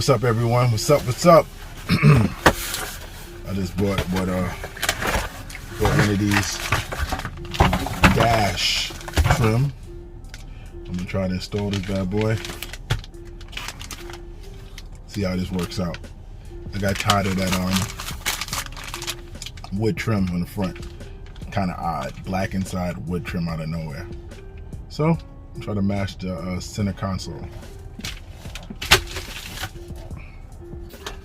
What's up, everyone? What's up? I just bought one of these dash trim. I'm gonna try to install this bad boy. See how this works out. I got tired of that wood trim on the front. Kind of odd, black inside, wood trim out of nowhere. So I'm trying to match the center console.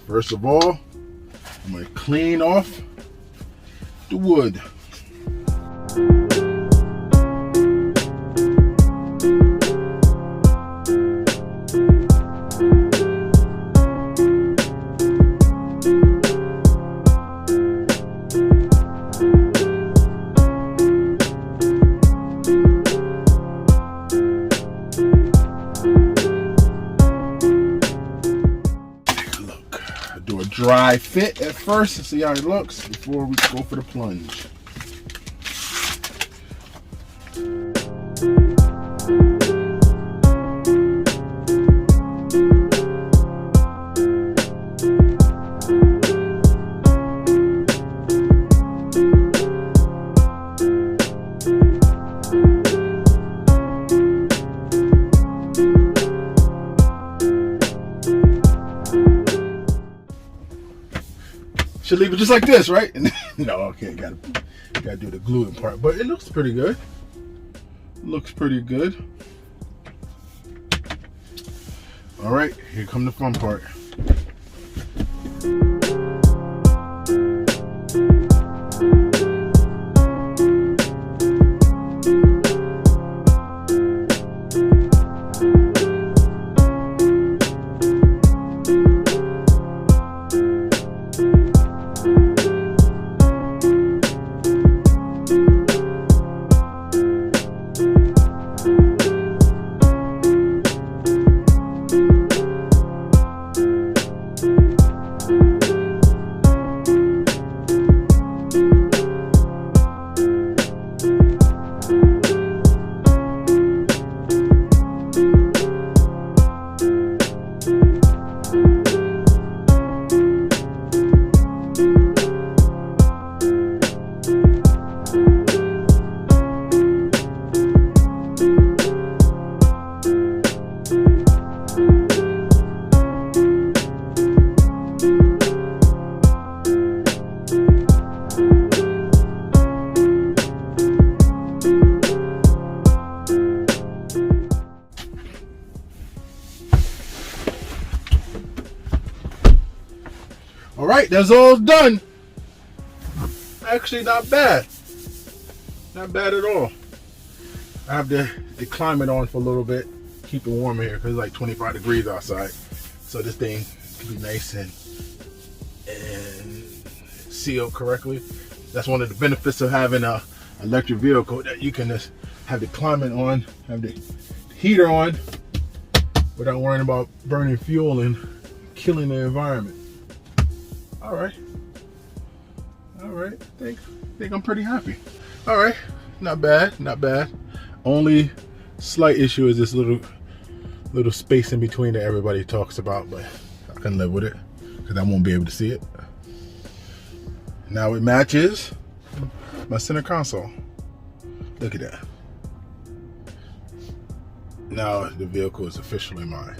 First of all, I'm going to clean off the wood. Do a dry fit at first and see how it looks before we go for the plunge. Should leave it just like this, right? No, okay, gotta do the gluing part, but it looks pretty good. Looks pretty good. All right, here come the fun part. All right, that's all done. Actually, not bad. Not bad at all. I have the climate on for a little bit, keep it warm here because it's like 25 degrees outside. So this thing can be nice and sealed correctly. That's one of the benefits of having a electric vehicle, that you can just have the climate on, have the heater on without worrying about burning fuel and killing the environment. All right, I think I'm pretty happy. All right, not bad. Only slight issue is this little space in between that everybody talks about, but I can live with it because I won't be able to see it. Now it matches my center console. Look at that. Now the vehicle is officially mine.